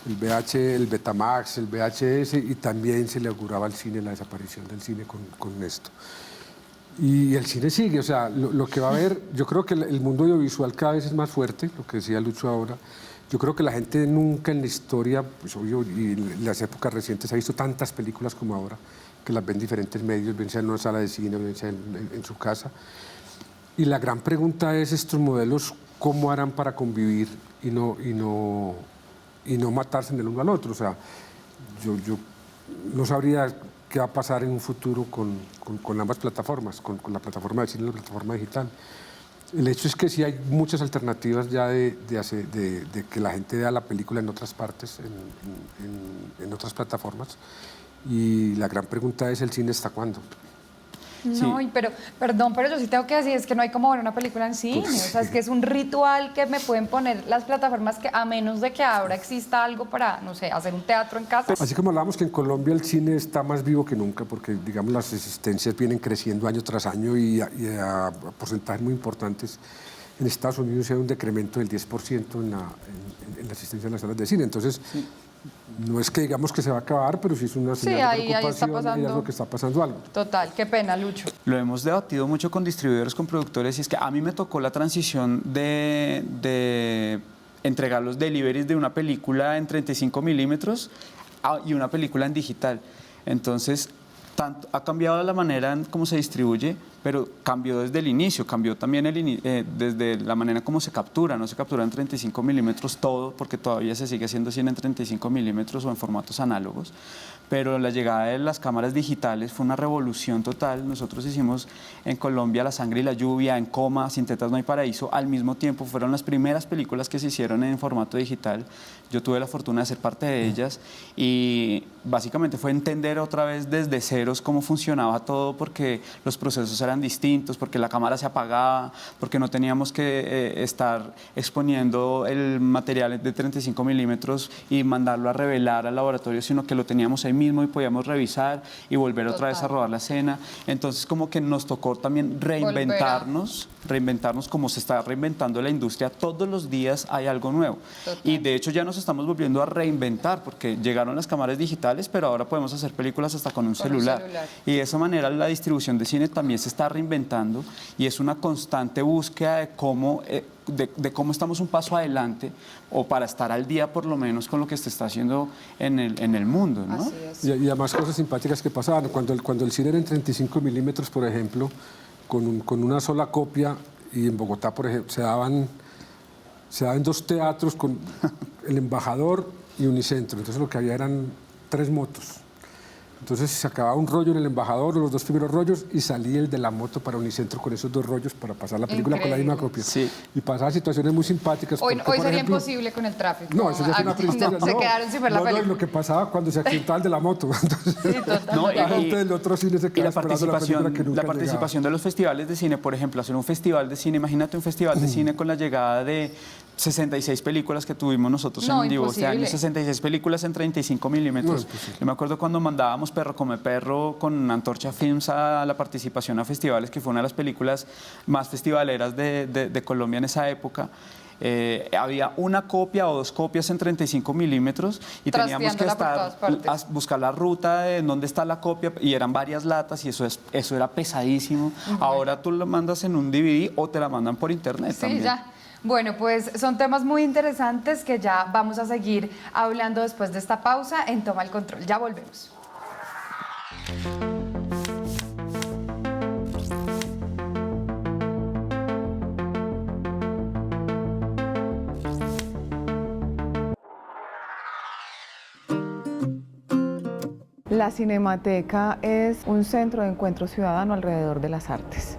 el Betamax, el VHS, y también se le auguraba al cine la desaparición del cine con esto. Y el cine sigue, o sea, lo que va a haber, yo creo que el mundo audiovisual cada vez es más fuerte, lo que decía Lucho ahora. Yo creo que la gente nunca en la historia, pues obvio, y en las épocas recientes ha visto tantas películas como ahora, que las ven en diferentes medios, bien sea en una sala de cine, bien sea en su casa. Y la gran pregunta es, estos modelos, ¿cómo harán para convivir y no matarse en el uno al otro? O sea, yo no sabría qué va a pasar en un futuro con ambas plataformas, con la plataforma de cine y la plataforma digital. El hecho es que sí hay muchas alternativas ya de que la gente vea la película en otras partes, en otras plataformas. Y la gran pregunta es, ¿el cine hasta cuándo? No, Sí. pero perdón, pero yo sí tengo que decir, es que no hay como ver una película en cine, Pues, o sea, es que es un ritual que me pueden poner las plataformas, que a menos de que ahora exista algo para, no sé, hacer un teatro en casa. Así como hablábamos que en Colombia el cine está más vivo que nunca, porque digamos las asistencias vienen creciendo año tras año y a porcentajes muy importantes. En Estados Unidos hay un decremento del 10% en la asistencia en las salas de cine. Entonces, no es que digamos que se va a acabar, pero sí es una señal de preocupación, está pasando. y algo que está pasando algo. Total, qué pena, Lucho. Lo hemos debatido mucho con distribuidores, con productores, y es que a mí me tocó la transición de entregar los deliveries de una película en 35 milímetros y una película en digital. Entonces, ha cambiado la manera en cómo se distribuye, pero cambió desde el inicio, cambió también desde la manera en cómo se captura. No se captura en 35 milímetros todo, porque todavía se sigue haciendo cine en 35 milímetros o en formatos análogos, pero la llegada de las cámaras digitales fue una revolución total. Nosotros hicimos en Colombia La sangre y la lluvia, En coma, Sin tetas no hay paraíso, al mismo tiempo. Fueron las primeras películas que se hicieron en formato digital. Yo tuve la fortuna de ser parte de ellas y básicamente fue entender otra vez desde ceros cómo funcionaba todo, porque los procesos eran distintos, porque la cámara se apagaba, porque no teníamos que estar exponiendo el material de 35 milímetros y mandarlo a revelar al laboratorio, sino que lo teníamos ahí mismo y podíamos revisar y volver otra vez a rodar la escena. Entonces como que nos tocó también reinventarnos como se está reinventando la industria. Todos los días hay algo nuevo. Total. Y de hecho ya nos estamos volviendo a reinventar, porque llegaron las cámaras digitales, pero ahora podemos hacer películas hasta con un celular. Y de esa manera la distribución de cine también se está reinventando y es una constante búsqueda de cómo estamos un paso adelante, o para estar al día por lo menos con lo que se está haciendo en el mundo, ¿no? Así es. Y además cosas simpáticas que pasaban. Cuando el cine era en 35 milímetros, por ejemplo, con una sola copia, y en Bogotá, por ejemplo, se daban 2 teatros con el Embajador y Unicentro. Entonces lo que había eran 3 motos. Entonces se acababa un rollo en el Embajador, los 2 primeros rollos, y salía el de la moto para Unicentro con esos 2 rollos para pasar la película con la misma copia. Sí. Y pasaban situaciones muy simpáticas. Hoy por sería ejemplo, imposible con el tráfico. No, eso ya es una prehistoria. Se quedaron sin ver la película. Lo que pasaba cuando se accidentaba el de la moto. Entonces, Sí, total. No, la gente del otro cine se y queda la esperando la película que nunca la participación de los festivales de cine, por ejemplo, hacer un festival de cine, imagínate un festival de cine con la llegada de 66 películas que tuvimos nosotros en vivo este año, 66 películas en 35 milímetros. Yo me acuerdo cuando mandábamos Perro come perro con Antorcha Films a la participación a festivales, que fue una de las películas más festivaleras de Colombia en esa época. Había una copia o 2 copias en 35 milímetros y teníamos que buscar la ruta de dónde está la copia, y eran varias latas, y eso era pesadísimo. Ahora tú lo mandas en un DVD o te la mandan por internet también. Ya. Bueno, pues son temas muy interesantes que ya vamos a seguir hablando después de esta pausa en Toma el Control. Ya volvemos. La Cinemateca es un centro de encuentro ciudadano alrededor de las artes.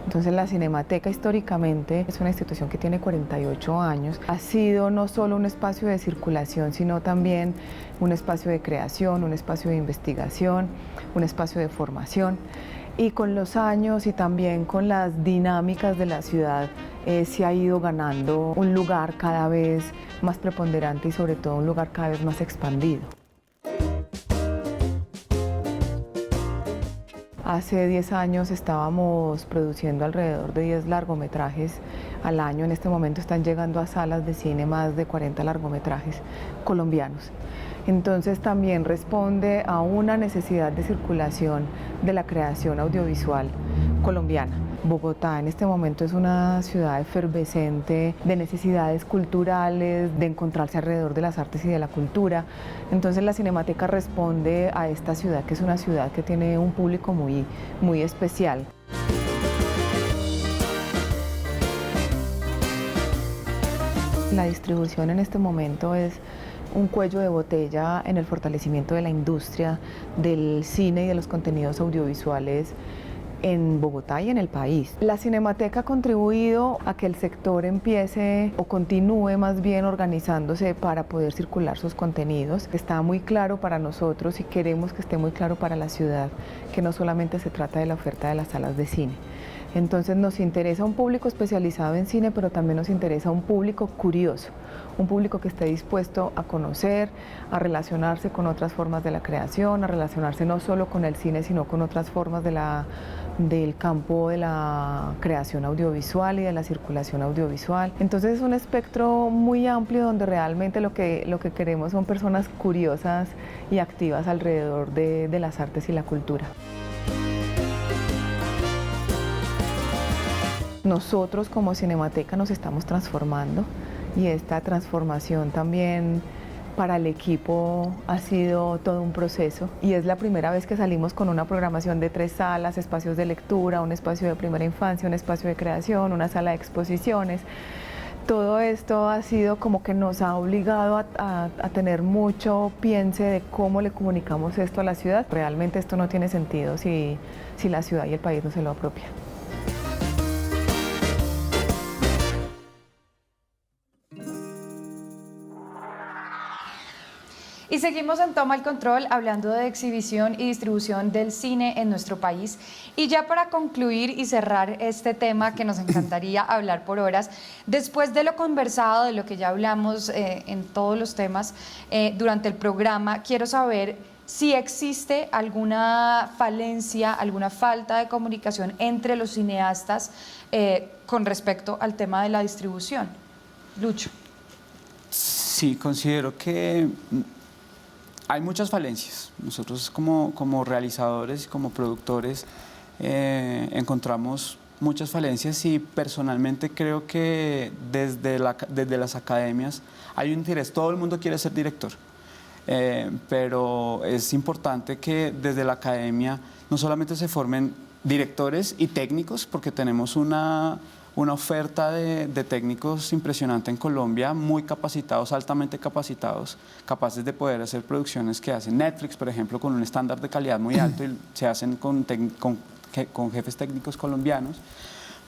Entonces la Cinemateca históricamente es una institución que tiene 48 años. Ha sido no solo un espacio de circulación, sino también un espacio de creación, un espacio de investigación, un espacio de formación. Y con los años y también con las dinámicas de la ciudad se ha ido ganando un lugar cada vez más preponderante y sobre todo un lugar cada vez más expandido. Hace 10 años estábamos produciendo alrededor de 10 largometrajes al año. En este momento están llegando a salas de cine más de 40 largometrajes colombianos. Entonces también responde a una necesidad de circulación de la creación audiovisual colombiana. Bogotá en este momento es una ciudad efervescente de necesidades culturales, de encontrarse alrededor de las artes y de la cultura. Entonces la Cinemateca responde a esta ciudad, que es una ciudad que tiene un público muy especial. La distribución en este momento es un cuello de botella en el fortalecimiento de la industria del cine y de los contenidos audiovisuales en Bogotá y en el país. La Cinemateca ha contribuido a que el sector empiece o continúe más bien organizándose para poder circular sus contenidos. Está muy claro para nosotros y queremos que esté muy claro para la ciudad que no solamente se trata de la oferta de las salas de cine. Entonces nos interesa un público especializado en cine, pero también nos interesa un público curioso, un público que esté dispuesto a conocer, a relacionarse con otras formas de la creación, a relacionarse no solo con el cine, sino con otras formas del campo de la creación audiovisual y de la circulación audiovisual. Entonces es un espectro muy amplio donde realmente lo que queremos son personas curiosas y activas alrededor de las artes y la cultura. Nosotros como Cinemateca nos estamos transformando y esta transformación también para el equipo ha sido todo un proceso y es la primera vez que salimos con una programación de 3 salas, espacios de lectura, un espacio de primera infancia, un espacio de creación, una sala de exposiciones. Todo esto ha sido como que nos ha obligado a tener mucho piense de cómo le comunicamos esto a la ciudad. Realmente esto no tiene sentido si la ciudad y el país no se lo apropian. Y seguimos en Toma el Control hablando de exhibición y distribución del cine en nuestro país. Y ya para concluir y cerrar este tema que nos encantaría hablar por horas, después de lo conversado, de lo que ya hablamos en todos los temas durante el programa, quiero saber si existe alguna falencia, alguna falta de comunicación entre los cineastas con respecto al tema de la distribución. Lucho. Sí, considero que hay muchas falencias. Nosotros como realizadores y como productores encontramos muchas falencias y personalmente creo que desde las academias hay un interés. Todo el mundo quiere ser director, pero es importante que desde la academia no solamente se formen directores y técnicos, porque tenemos una oferta de técnicos impresionante en Colombia, muy capacitados, altamente capacitados, capaces de poder hacer producciones que hacen Netflix, por ejemplo, con un estándar de calidad muy alto y se hacen con jefes técnicos colombianos,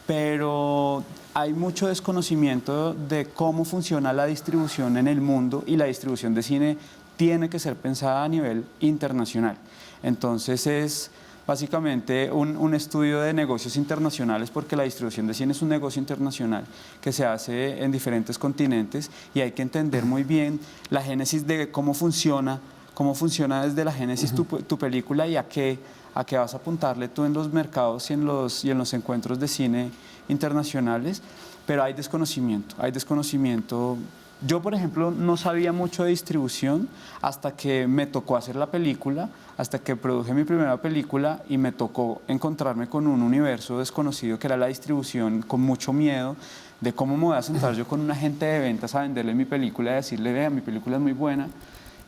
pero hay mucho desconocimiento de cómo funciona la distribución en el mundo y la distribución de cine tiene que ser pensada a nivel internacional. Entonces es básicamente un estudio de negocios internacionales, porque la distribución de cine es un negocio internacional que se hace en diferentes continentes y hay que entender muy bien la génesis de cómo funciona desde la génesis tu película y a qué vas a apuntarle tú en los mercados y en los encuentros de cine internacionales, pero hay desconocimiento. Yo, por ejemplo, no sabía mucho de distribución hasta que me tocó hacer la película, hasta que produje mi primera película y me tocó encontrarme con un universo desconocido que era la distribución, con mucho miedo de cómo me voy a sentar yo con un agente de ventas a venderle mi película y decirle, vea, mi película es muy buena,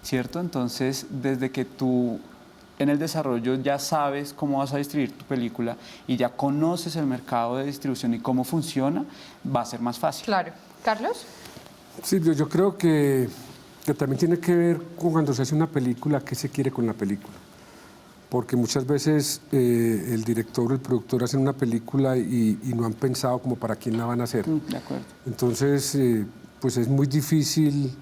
¿cierto? Entonces, desde que tú en el desarrollo ya sabes cómo vas a distribuir tu película y ya conoces el mercado de distribución y cómo funciona, va a ser más fácil. Claro. ¿Carlos? Sí, yo creo que también tiene que ver con cuando se hace una película, qué se quiere con la película. Porque muchas veces el director o el productor hacen una película y no han pensado como para quién la van a hacer. De acuerdo. Entonces, pues es muy difícil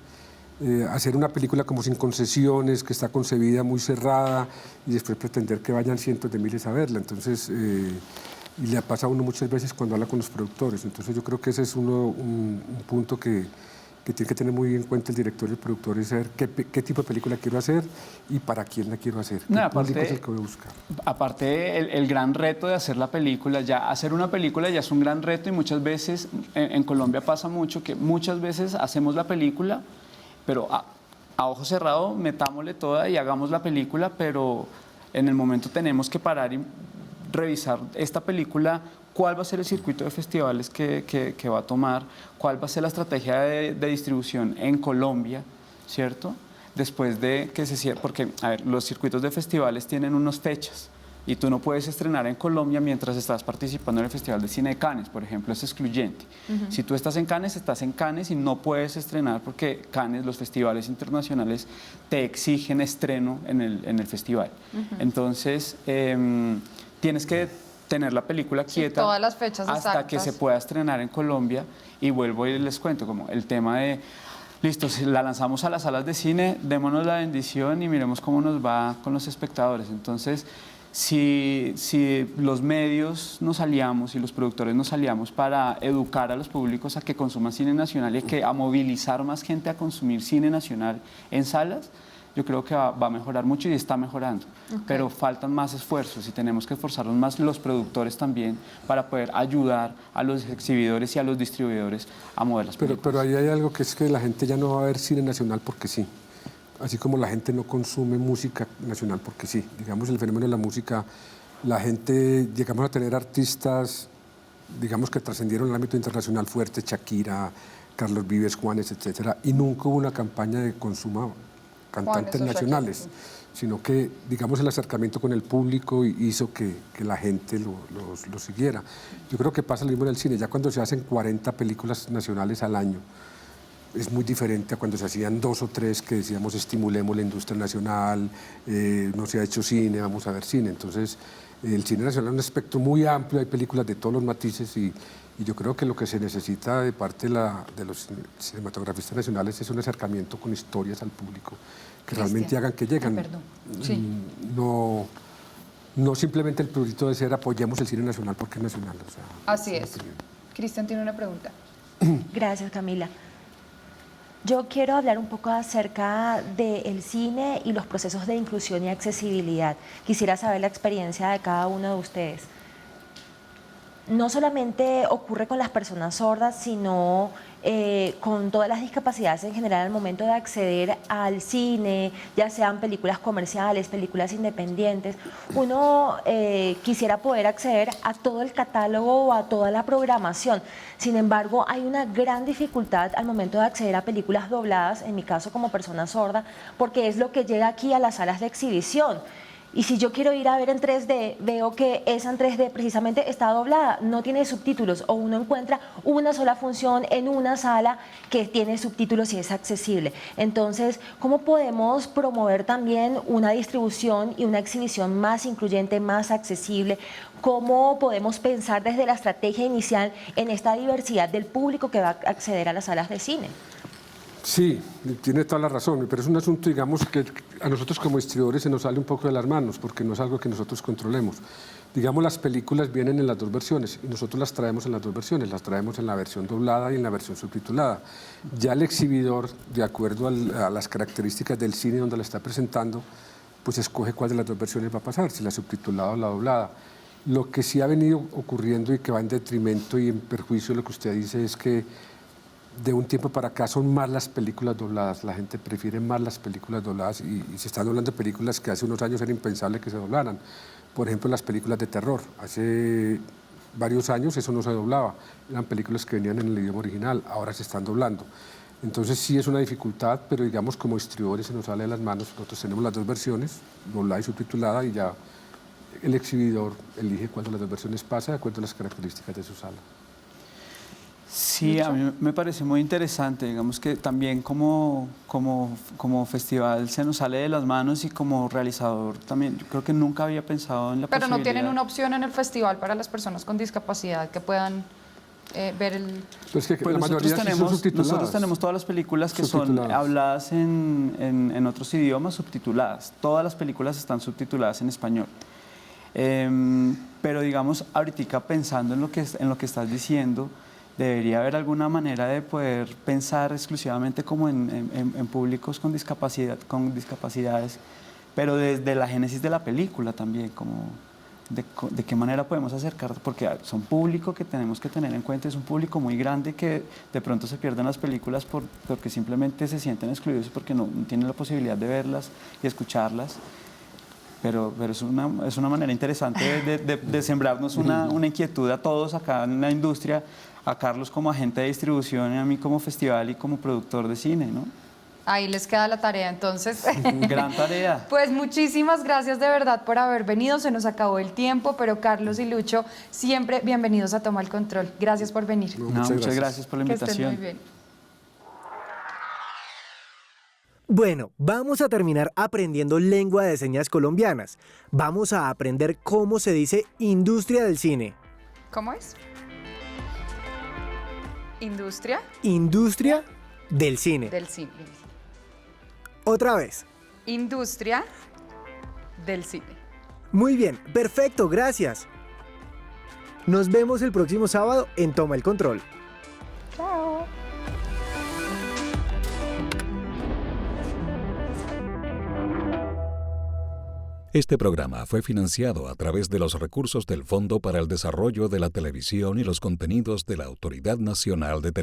hacer una película como sin concesiones, que está concebida muy cerrada y después pretender que vayan cientos de miles a verla. Entonces, y le pasa a uno muchas veces cuando habla con los productores. Entonces yo creo que ese es un punto que tiene que tener muy en cuenta el director y el productor, es saber qué tipo de película quiero hacer y para quién la quiero hacer. No, ¿Qué público es el que voy a buscar? Aparte, el gran reto de hacer la película, ya hacer una película ya es un gran reto y muchas veces, en Colombia pasa mucho que muchas veces hacemos la película, pero a ojo cerrado metámosle toda y hagamos la película, pero en el momento tenemos que parar y revisar esta película, cuál va a ser el circuito de festivales que va a tomar, cuál va a ser la estrategia de distribución en Colombia, ¿cierto? Después de que se cierre, porque, a ver, los circuitos de festivales tienen unas fechas y tú no puedes estrenar en Colombia mientras estás participando en el Festival de Cine de Cannes, por ejemplo, es excluyente. Si tú estás en Cannes y no puedes estrenar porque Cannes, los festivales internacionales, te exigen estreno en el festival. Entonces, tienes que tener la película quieta todas las fechas hasta exactas. que se pueda estrenar en Colombia. Y vuelvo y les cuento como el tema de, listo, si la lanzamos a las salas de cine, démonos la bendición y miremos cómo nos va con los espectadores. Entonces, si los medios nos aliamos y los productores nos aliamos para educar a los públicos a que consuman cine nacional y a movilizar más gente a consumir cine nacional en salas, yo creo que va a mejorar mucho y está mejorando. Pero faltan más esfuerzos y tenemos que esforzarnos más los productores también para poder ayudar a los exhibidores y a los distribuidores a mover las películas. Pero ahí hay algo que es que la gente ya no va a ver cine nacional porque sí. Así como la gente no consume música nacional porque sí. Digamos, el fenómeno de la música, la gente, llegamos a tener artistas, digamos, que trascendieron el ámbito internacional fuerte, Shakira, Carlos Vives, Juanes, etcétera, y nunca hubo una campaña de consumo cantantes nacionales, sino que, digamos, el acercamiento con el público hizo que la gente lo siguiera. Yo creo que pasa lo mismo en el cine, ya cuando se hacen 40 películas nacionales al año, es muy diferente a cuando se hacían 2 o 3 que decíamos estimulemos la industria nacional, no se ha hecho cine, vamos a ver cine. Entonces, el cine nacional es un espectro muy amplio, hay películas de todos los matices y yo creo que lo que se necesita de parte de los cinematografistas nacionales es un acercamiento con historias al público que realmente hagan que lleguen. No simplemente el producto de ser apoyemos el cine nacional porque es nacional. O sea, así es. Cristian tiene una pregunta. Gracias, Camila. Yo quiero hablar un poco acerca del cine y los procesos de inclusión y accesibilidad. Quisiera saber la experiencia de cada uno de ustedes. No solamente ocurre con las personas sordas, sino con todas las discapacidades en general al momento de acceder al cine, ya sean películas comerciales, películas independientes. Uno quisiera poder acceder a todo el catálogo o a toda la programación. Sin embargo, hay una gran dificultad al momento de acceder a películas dobladas, en mi caso como persona sorda, porque es lo que llega aquí a las salas de exhibición. Y si yo quiero ir a ver en 3D, veo que esa en 3D precisamente está doblada, no tiene subtítulos, o uno encuentra una sola función en una sala que tiene subtítulos y es accesible. Entonces, ¿cómo podemos promover también una distribución y una exhibición más incluyente, más accesible? ¿Cómo podemos pensar desde la estrategia inicial en esta diversidad del público que va a acceder a las salas de cine? Sí, tiene toda la razón, pero es un asunto, digamos, que a nosotros como distribuidores se nos sale un poco de las manos, porque no es algo que nosotros controlemos. Digamos, las películas vienen en las 2 versiones y nosotros las traemos en las 2 versiones, las traemos en la versión doblada y en la versión subtitulada. Ya el exhibidor, de acuerdo a las características del cine donde la está presentando, pues escoge cuál de las 2 versiones va a pasar, si la subtitulada o la doblada. Lo que sí ha venido ocurriendo y que va en detrimento y en perjuicio de lo que usted dice es que de un tiempo para acá son más las películas dobladas, la gente prefiere más las películas dobladas y se están doblando películas que hace unos años era impensable que se doblaran. Por ejemplo, las películas de terror, hace varios años eso no se doblaba, eran películas que venían en el idioma original, ahora se están doblando. Entonces sí es una dificultad, pero digamos como distribuidores se nos sale de las manos. Nosotros tenemos las dos versiones, doblada y subtitulada, y ya el exhibidor elige cuál de las dos versiones pasa de acuerdo a las características de su sala. Sí, a mí me parece muy interesante, digamos que también como festival se nos sale de las manos y como realizador también, yo creo que nunca había pensado en la Pero posibilidad. no tienen una opción en el festival para las personas con discapacidad que puedan ver el... Pues que Pues la mayoría sí son subtituladas. nosotros tenemos todas las películas que son habladas en otros idiomas, subtituladas. Todas las películas están subtituladas en español. Pero digamos, ahorita pensando en lo que estás diciendo, debería haber alguna manera de poder pensar exclusivamente como en públicos con discapacidades, pero desde la génesis de la película también, como de qué manera podemos acercar, porque son público que tenemos que tener en cuenta, es un público muy grande que de pronto se pierden las películas porque simplemente se sienten excluidos porque no tienen la posibilidad de verlas y escucharlas. Pero es una manera interesante de sembrarnos una inquietud a todos acá en la industria, a Carlos como agente de distribución y a mí como festival y como productor de cine, ¿no? Ahí les queda la tarea, entonces. Gran tarea. Pues muchísimas gracias de verdad por haber venido, se nos acabó el tiempo, pero Carlos y Lucho, siempre bienvenidos a Toma el Control. Gracias por venir. Muchas gracias por la invitación. Que estén muy bien. Bueno, vamos a terminar aprendiendo lengua de señas colombianas. Vamos a aprender cómo se dice industria del cine. ¿Cómo es? ¿Industria? Industria del cine. Del cine. Otra vez. Industria del cine. Muy bien, perfecto, gracias. Nos vemos el próximo sábado en Toma el Control. Chao. Este programa fue financiado a través de los recursos del Fondo para el Desarrollo de la Televisión y los Contenidos de la Autoridad Nacional de Televisión.